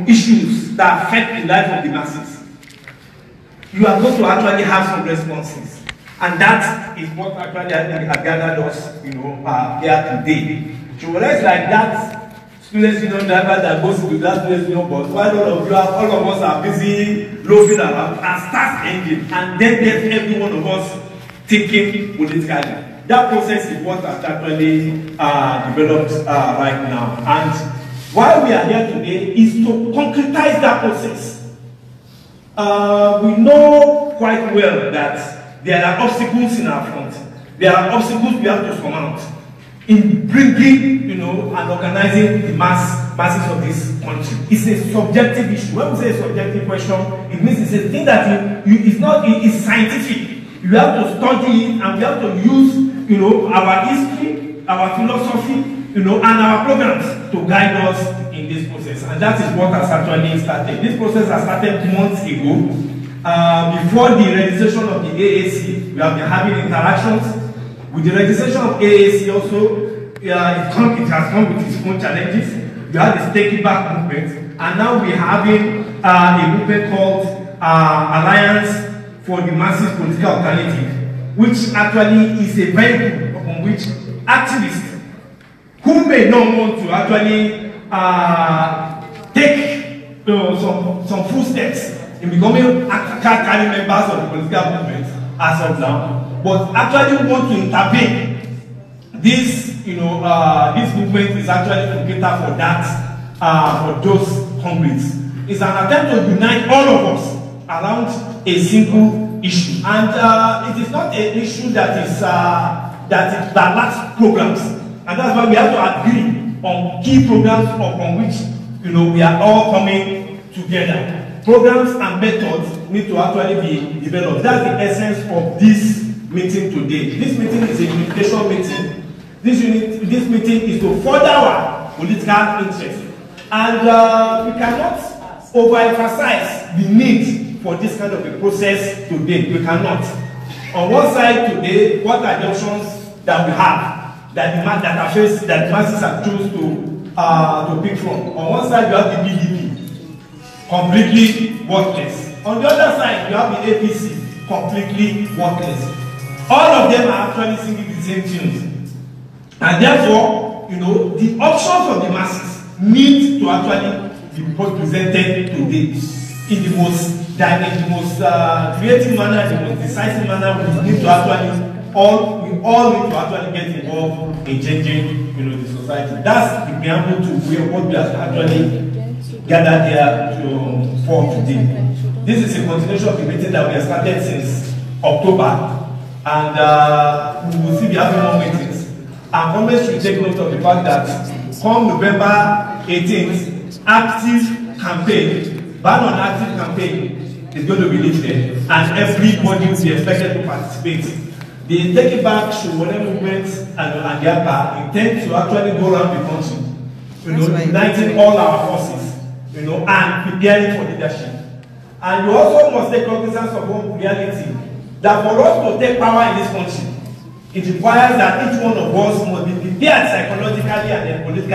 issues that affect the life of the masses, you are going to actually have some responses. And that is what actually has gathered us, here today. So whether it's like that students union driver that goes to that students union bus, while all of us are busy loafing around and starts engine, and then there's every one of us thinking politically. That process is what has actually developed right now. And why we are here today is to concretize that process. We know quite well that there are obstacles in our front. There are obstacles we have to surmount in bringing, and organizing the masses of this country. It's a subjective issue. When we say a subjective question, it means it's a thing that it's scientific. You have to study it, and we have to use, our history, our philosophy, and our programs to guide us in this process. And that is what has actually started. This process has started months ago. Before the registration of the AAC, we have been having interactions. With the registration of AAC also, it has come with its own challenges. We have the Take It Back movement, and now we're having a movement called Alliance for the Masses Political Alternative, which actually is a vehicle upon which activists who may not want to actually take some full steps in becoming carrying members of the political movement as of now, but actually want to intervene. This movement is actually to cater for that, for those hungries. It's an attempt to unite all of us around a single issue, and it is not an issue that lacks programs, and that's why we have to agree on key programs upon which we are all coming together. Programs and methods need to actually be developed. That's the essence of this meeting today. This meeting is a unification meeting. This meeting is to further our political interest, and we cannot overemphasize the need for this kind of a process today. We cannot. On one side today, what are the options that we have that the masses have chosen to pick from? On one side, you have the PDP, completely worthless. On the other side, you have the APC, completely worthless. All of them are actually singing the same tunes. And therefore, the options of the masses need to actually be presented today in the most dynamic, the most creative manner, the most decisive manner. We need to actually all need to actually get involved in changing, the society. That's the preamble to what we are actually gathered here for today. This is a continuation of the meeting that we have started since October, and we will still be having more meetings. And Congress should take note of the fact that come November 18th, active campaign, ban on active campaign is going to be lifted, and everybody will be expected to participate. The Take It Back Showore movement and GAPA intend to actually go around the country, uniting all our forces, and preparing for leadership. And you also must take cognizance of one reality, that for us to take power in this country, it requires that each one of us must be prepared psychologically and politically,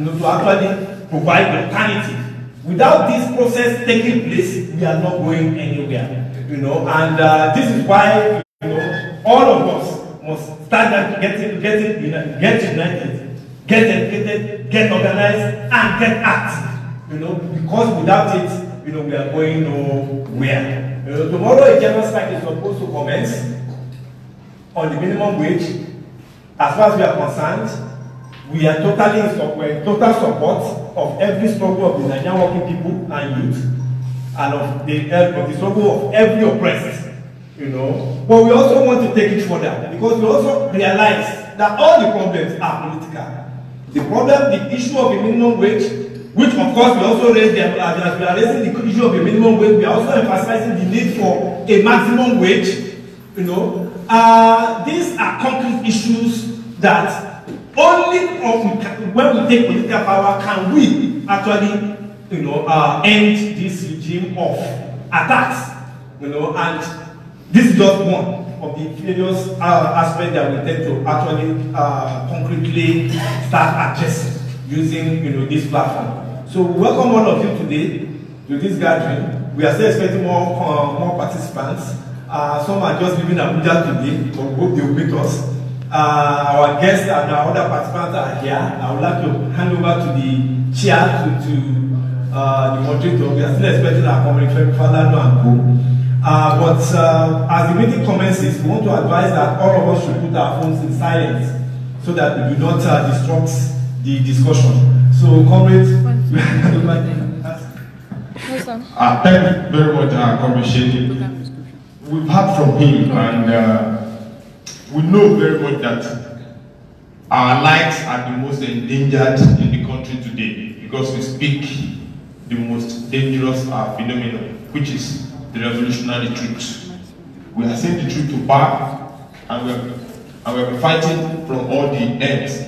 to actually provide the alternative. Without this process taking place, we are not going anywhere. And this is why all of us must start get united, get educated, get organized, and get active. Because without it, we are going nowhere. Tomorrow a general strike is supposed to commence on the minimum wage. As far as we are concerned, we are totally in total support of every struggle of the Nigerian working people and youth, and of the struggle of every oppressed. But we also want to take it further, because we also realize that all the problems are political. The problem, the issue of the minimum wage, which of course we also raise them, as we are raising the issue of the minimum wage, we are also emphasizing the need for a maximum wage. These are concrete issues that only when we take political power can we actually, end this regime of attacks. And this is just one of the various aspects that we tend to actually concretely start addressing using, this platform. So we welcome all of you today to this gathering. We are still expecting more participants. Some are just leaving Abuja today, but we hope they will meet us. Our guests and our other participants are here. I would like to hand over to the chair to the moderator. We are still expecting our comrade Falano and Co. But as the meeting commences, we want to advise that all of us should put our phones in silence so that we do not disrupt the discussion. So, comrades, we hand over to thank you very much, Comrade Shady. We've heard from him, and we know very much that our lives are the most endangered in the country today because we speak the most dangerous phenomenon, which is the revolutionary truth. We are saying the truth to power, and we're fighting from all the ends.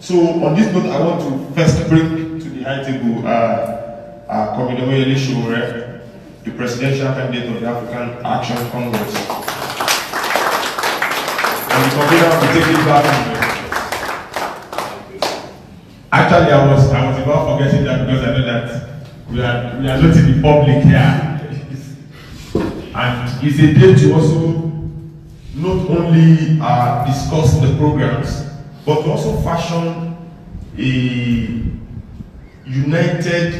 So, on this note, I want to first bring to the high table Comrade Omoyele Sowore, the presidential candidate of the African Action Congress. And the convener will take it back. Actually, I was about forgetting that because I know that we are not in the public here. And it's a day to also not only discuss the programs, but to also fashion a united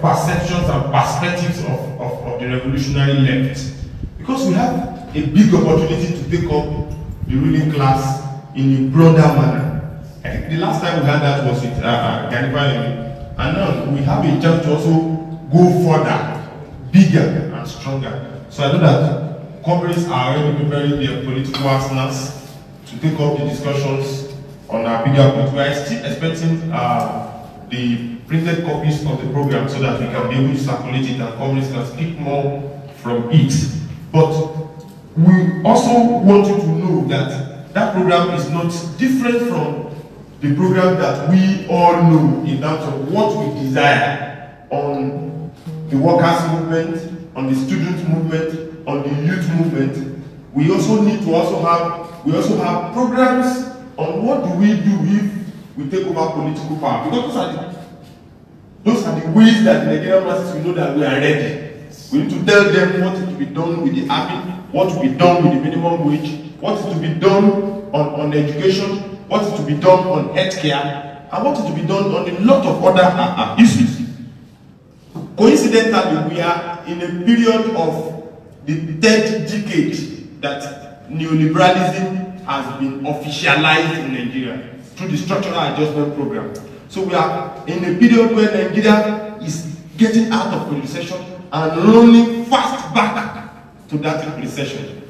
perceptions and perspectives of the revolutionary left. Because we have a big opportunity to take up the ruling class in a broader manner. I think the last time we had that was with Gani Fawehinmi. And now we have a chance to also go further, bigger and stronger. So I know that comrades are already preparing their political arsenals to take up the discussions on our bigger point. We are still expecting the printed copies of the program so that we can be able to circulate it and communities can speak more from it. But we also want you to know that that program is not different from the program that we all know in terms of what we desire on the workers' movement, on the student movement, on the youth movement. We also need to have programs on what do we do if we take over political power, because those are the ways that the Nigerian masses will know that we are ready. We need to tell them what is to be done with the army, what to be done with the minimum wage, what is to be done on education, what is to be done on healthcare, and what is to be done on a lot of other issues. Coincidentally, we are in a period of the third decade that neoliberalism has been officialized in Nigeria through the structural adjustment program. So we are in a period where Nigeria is getting out of recession and running fast back to that recession.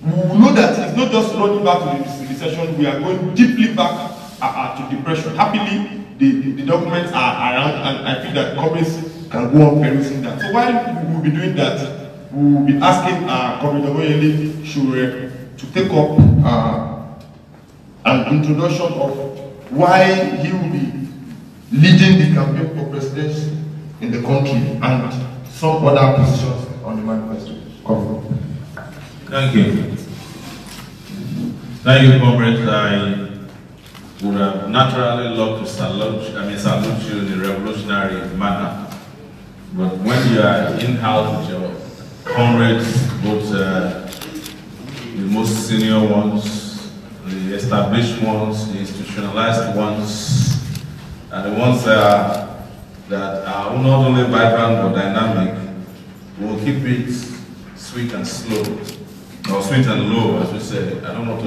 We know that it's not just running back to the recession, we are going deeply back to depression. Happily, the documents are around, and I feel that comrades can go on perusing that. So while we will be doing that, we will be asking Comrade Omoyele Sowore to take up an introduction of why he will be leading the campaign for presidency in the country and some other positions on the manifesto. Thank you. Thank you, comrades. I would have naturally loved to salute you in a revolutionary manner. But when you are in-house with your comrades, both the most senior ones, the established ones, the institutionalized ones, and the ones that are not only vibrant but dynamic, we'll keep it sweet and slow, or sweet and low, as we say. I don't want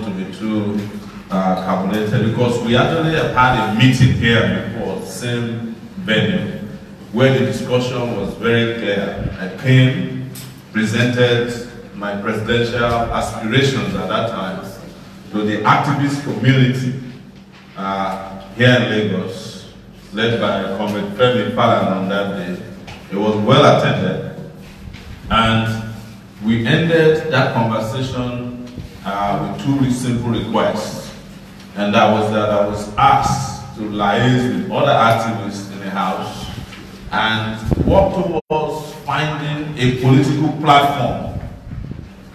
it to be too carbonated, because we actually have had a meeting here before, same venue, where the discussion was very clear. I came, presented my presidential aspirations at that time to the activist community here in Lagos, led by Comrade Femi Falana on that day. It was well attended, and we ended that conversation with two simple requests, and that was that I was asked to liaise with other activists in the house and work towards finding a political platform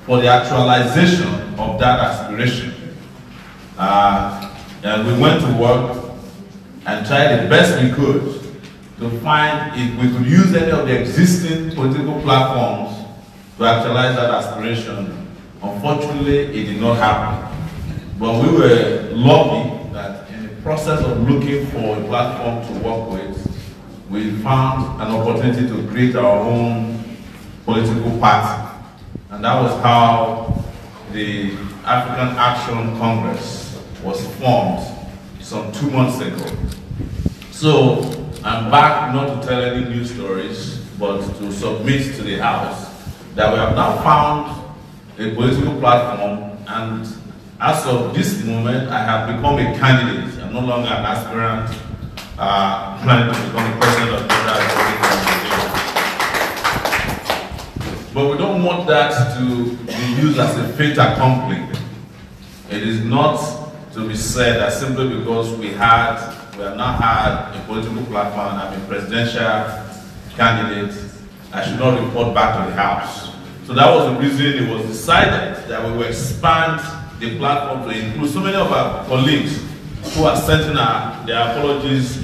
for the actualization of that aspiration. And we went to work and tried the best we could to find if we could use any of the existing political platforms to actualize that aspiration. Unfortunately, it did not happen. But we were lucky that in the process of looking for a platform to work with, we found an opportunity to create our own political party. And that was how the African Action Congress was formed some 2 months ago. So I'm back not to tell any news stories, but to submit to the House that we have now found a political platform, and as of this moment, I have become a candidate. I'm no longer an aspirant planning to become the president of the Federal Republic of Nigeria. But we don't want that to be used as a fait accompli. It is not to be said that simply because we have now had a political platform, I'm a presidential candidate, I should not report back to the House. So that was the reason it was decided that we will expand the platform to include so many of our colleagues who are sending their apologies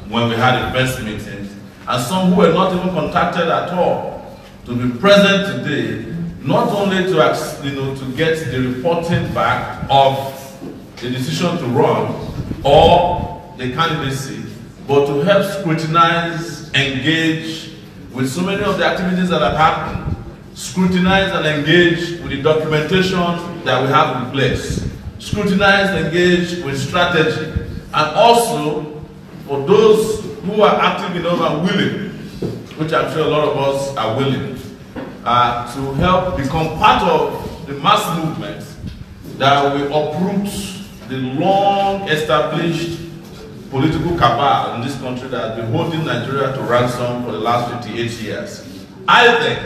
when we had the first meetings, and some who were not even contacted at all, to be present today, not only to get the reporting back of the decision to run or the candidacy, but to help scrutinize, engage with so many of the activities that have happened, scrutinize and engage with the documentation that we have in place, scrutinize and engage with strategy, and also for those who are active enough and willing, which I'm sure a lot of us are willing, to help become part of the mass movement that will uproot the long-established political cabal in this country that has been holding Nigeria to ransom for the last 58 years. I think,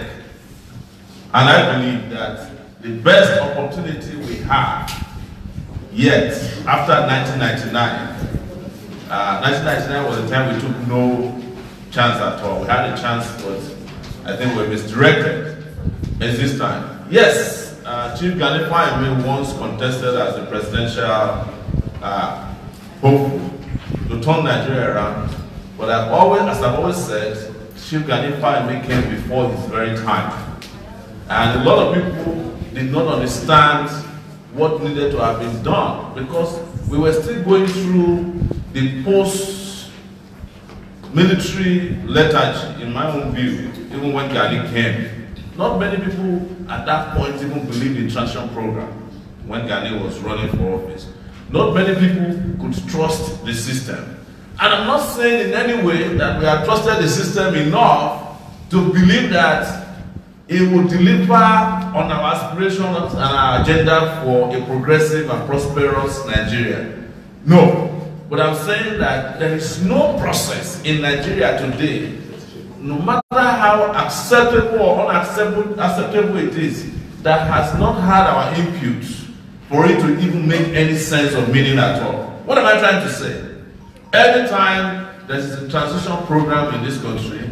and I believe that the best opportunity we have yet after 1999, 1999 was the time we took no chance at all. We had a chance, but I think we were misdirected. It's this time. Yes, Chief Gani Fawehinmi once contested as the presidential hopeful to turn Nigeria around, but as I've always said, Chief Gani Fawehinmi came before his very time. And a lot of people did not understand what needed to have been done because we were still going through the post-military lethargy, in my own view, even when Gani came. Not many people at that point even believed in the transition program when Gani was running for office. Not many people could trust the system. And I'm not saying in any way that we have trusted the system enough to believe that it will deliver on our aspirations and our agenda for a progressive and prosperous Nigeria. No. But I'm saying that there is no process in Nigeria today, no matter how acceptable or unacceptable it is, that has not had our input for it to even make any sense or meaning at all. What am I trying to say? Every time there is a transition program in this country,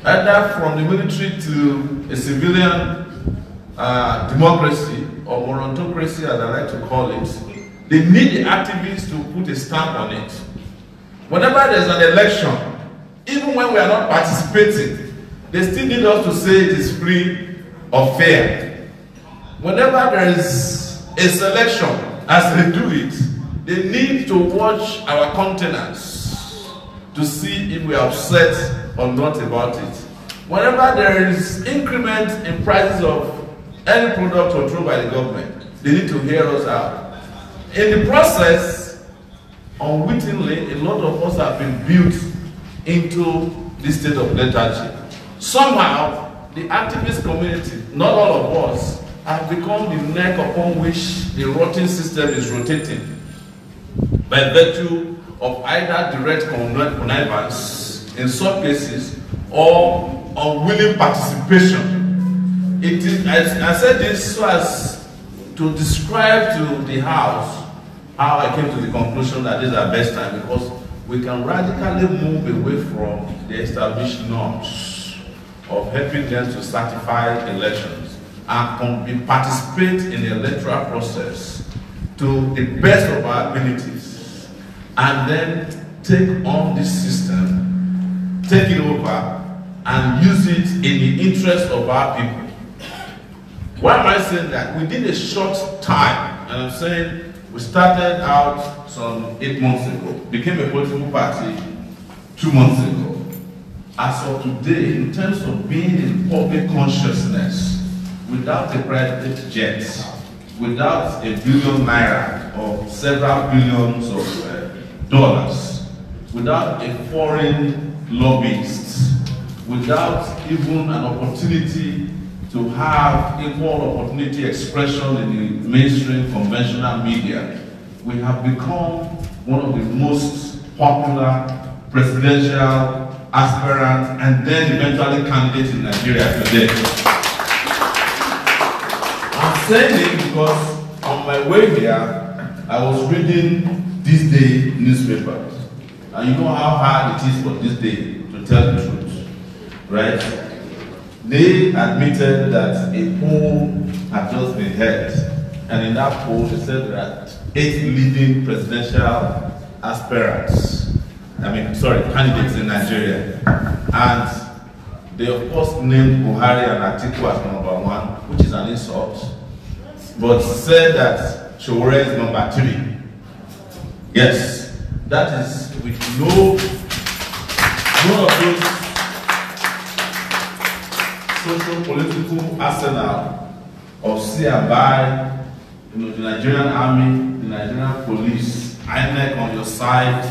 either from the military to a civilian democracy or monontocracy, as I like to call it, they need the activists to put a stamp on it. Whenever there's an election, even when we are not participating, they still need us to say it is free or fair. Whenever there is a selection, as they do it, they need to watch our countenance to see if we are upset or not about it. Whenever there is increment in prices of any product controlled by the government, they need to hear us out. In the process, unwittingly, a lot of us have been built into this state of lethargy. Somehow, the activist community, not all of us, have become the neck upon which the rotting system is rotating by virtue of either direct connivance in some cases or unwilling participation. It is, I said this so as to describe to the House how I came to the conclusion that this is our best time, because we can radically move away from the established norms of helping them to certify elections and participate in the electoral process to the best of our abilities, and then take on this system, take it over, and use it in the interest of our people. Why am I saying that? Within a short time, and I'm saying we started out some 8 months ago, became a political party 2 months ago. As of today, in terms of being in public consciousness, without a private jet, without $1 billion naira or several billions of dollars, without a foreign lobbyist, without even an opportunity to have equal opportunity expression in the mainstream conventional media, we have become one of the most popular presidential aspirants and then eventually candidates in Nigeria today. I'm saying it because on my way here, I was reading This Day newspaper. And you know how hard it is for This Day to tell the truth, right? They admitted that a poll had just been held, and in that poll they said there are 8 leading presidential candidates in Nigeria. And they of course named Buhari and Atiku as #1, which is an insult, but said that Sowore is #3. Yes, that is with no one of those social political arsenal of see and buy, the Nigerian army, the Nigerian police, INEC on your side,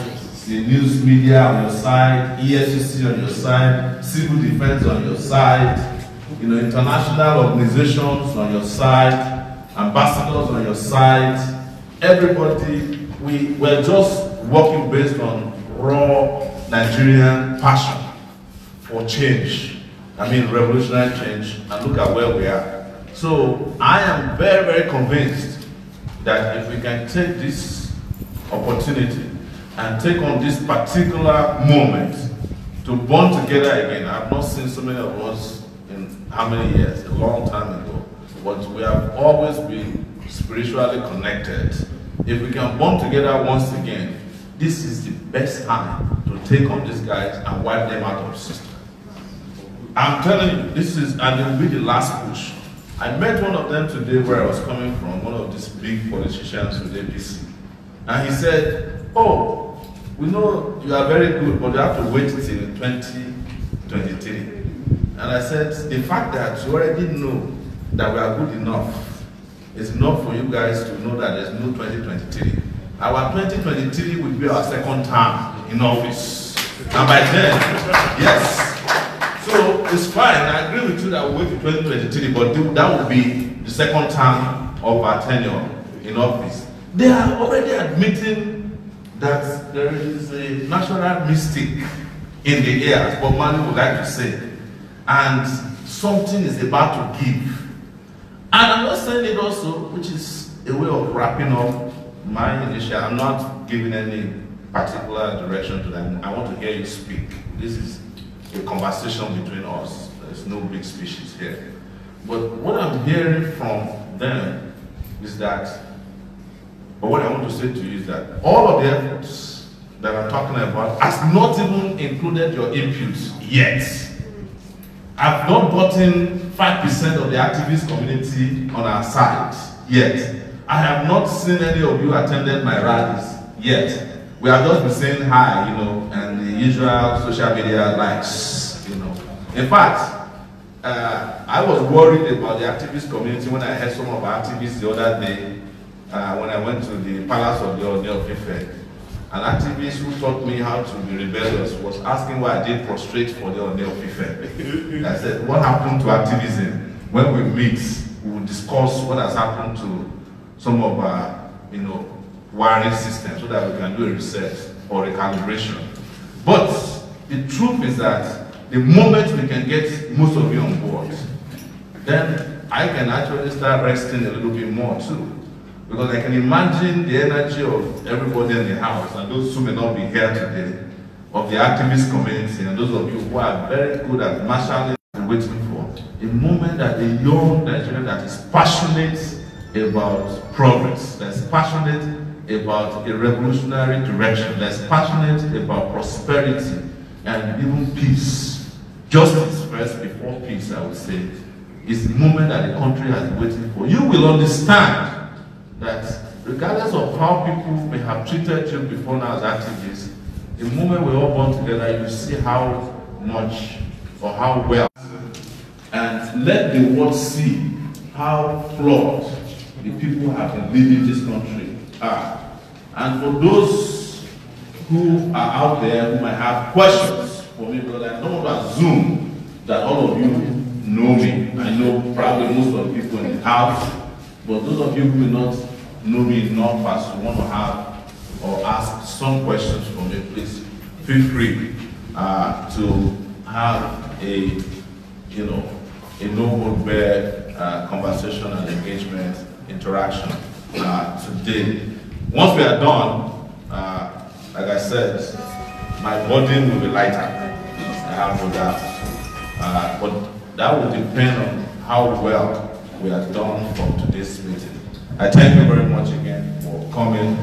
the news media on your side, EFCC on your side, civil defense on your side, international organizations on your side, ambassadors on your side, everybody. We're just working based on raw Nigerian passion for change. Revolutionary change, and look at where we are. So I am very, very convinced that if we can take this opportunity and take on this particular moment to bond together again. I've not seen so many of us in how many years, a long time ago, but we have always been spiritually connected. If we can bond together once again, this is the best time to take on these guys and wipe them out of the system. I'm telling you, and it will be the last push. I met one of them today where I was coming from, one of these big politicians with APC. And he said, oh, we know you are very good, but you have to wait till 2023. And I said, the fact that you already know that we are good enough is enough for you guys to know that there's no 2023. Our 2023 will be our second term in office. And by then, yes. So it's fine, I agree with you that we'll wait till 2023, but that will be the second term of our tenure in office. They are already admitting that there is a national mystic in the air, as Bob Marley would like to say, and something is about to give. And I'm not saying it also, which is a way of wrapping up my initial. I'm not giving any particular direction to them. I want to hear you speak. This is a conversation between us. There's no big speeches here. But what I'm hearing from them is that, or what I want to say to you is that all of the efforts that I'm talking about has not even included your inputs yet. I've not gotten 5% of the activist community on our side yet. I have not seen any of you attended my rallies yet. We have just been saying hi, and the usual social media likes, In fact, I was worried about the activist community when I heard some of our activists the other day when I went to the Palace of the Oni of Ife. An activist who taught me how to be rebellious was asking why I did prostrate for the Oni of Ife. I said, what happened to activism? When we meet, we will discuss what has happened to some of our, wiring systems so that we can do a reset or a calibration. But the truth is that the moment we can get most of you on board, then I can actually start resting a little bit more too. Because I can imagine the energy of everybody in the house and those who may not be here today, of the activist community and those of you who are very good at marshalling and waiting for a moment that a young Nigerian that is passionate about progress, that's passionate about a revolutionary direction, that's passionate about prosperity and even peace. Justice first before peace, I would say, is the moment that the country has been waiting for. You will understand that regardless of how people may have treated you before now as activists, the moment we all born together, you see how much or how well. And let the world see how flawed the people who have been leading this country are. And for those who are out there who might have questions for me, because I don't want to assume that all of you know me. I know probably most of the people in the house, but those of you who do not know me enough as to want to have or ask some questions from me, please feel free to have a, a no-hold-barred conversation and engagement, interaction today. Once we are done, like I said, my burden will be lighter. I have no doubt. But that will depend on how well we are done from today's meeting. I thank you very much again for coming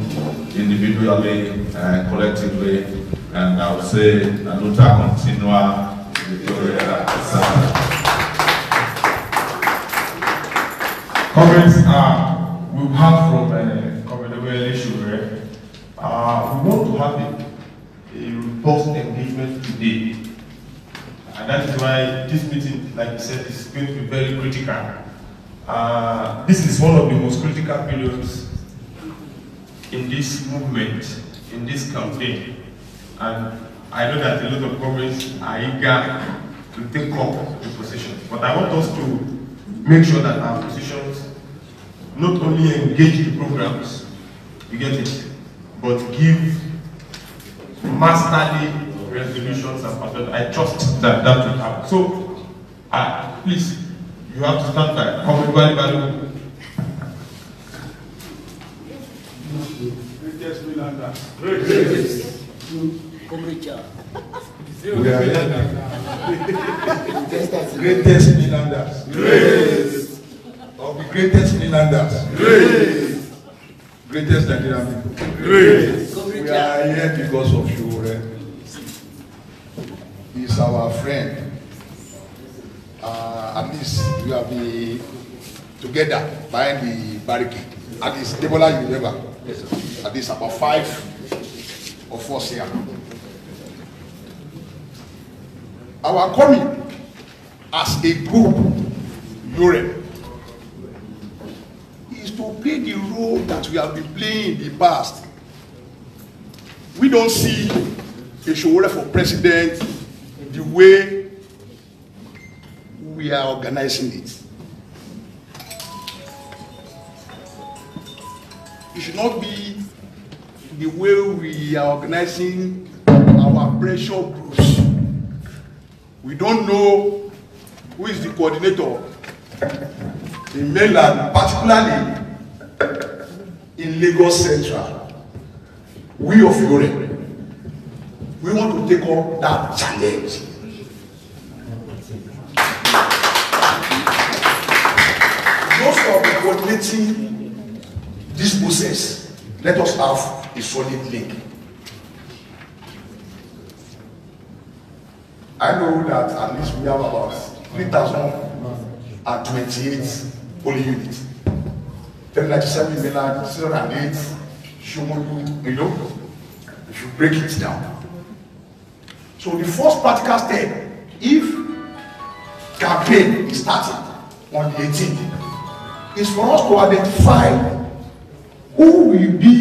individually and collectively, and I will say, Naluta continua, Victoria Sana. Comments we have from Commander Shure. We want to have a robust engagement today. And that is why this meeting, like you said, is going to be very critical. This is one of the most critical periods in this movement, in this campaign. And I know that a lot of governments are eager to take up the position. But I want us to make sure that our positions not only engage the programs, you get it, but give masterly resolutions and patterns. I trust that that will happen. So, please, you have to stand by. Come value. Greatest Milander. We are Greatest Milanders. Great. Of the greatest Milanders. Great. Greatest Nigerian people. Great. We are here because of Shure. He's our friend. At least we have been together behind the barricade. At least Debola Unilever. At least about 5 of us here. Our coming as a group, Europe, is to play the role that we have been playing in the past. We don't see a Shure for president the way we are organizing it. It should not be the way we are organizing our pressure groups. We don't know who is the coordinator in mainland, particularly in Lagos Central. We of Europe, we want to take up that challenge. Those who are coordinating this process, let us have a solid link. I know that at least we have about 3,028 polling units. 397 mainland, 608 Shomolu, if you break it down. So the first practical step, if campaign is starting on the 18th, is for us to identify who will be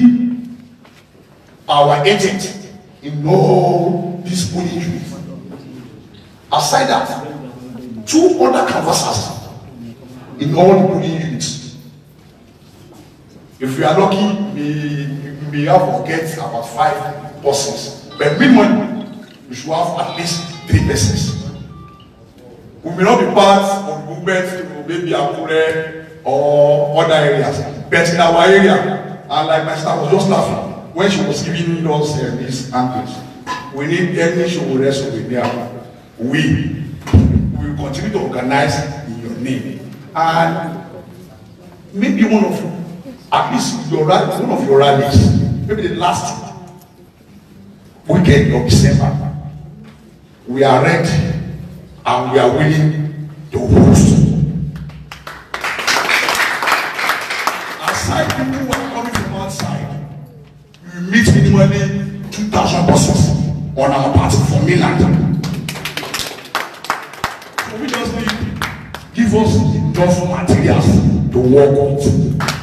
our agent in all these polling units. Aside that, 2 other canvassers in all the polling units. If we are lucky, we may have to get about 5 persons. But minimum, we should have at least 3 persons. We may not be part of the movement to maybe Akure or other areas, but in our area, and like my sister was just laughing when she was giving us these answers, we need any show rest with there. We will continue to organize in your name, and maybe one of you at least your rally, one of your rallies, maybe the last weekend of December, we are ready and we are willing to host. Aside people who are coming from outside, we meet minimally 2,000 persons on our party for mainland. So we just need give us enough materials to work with.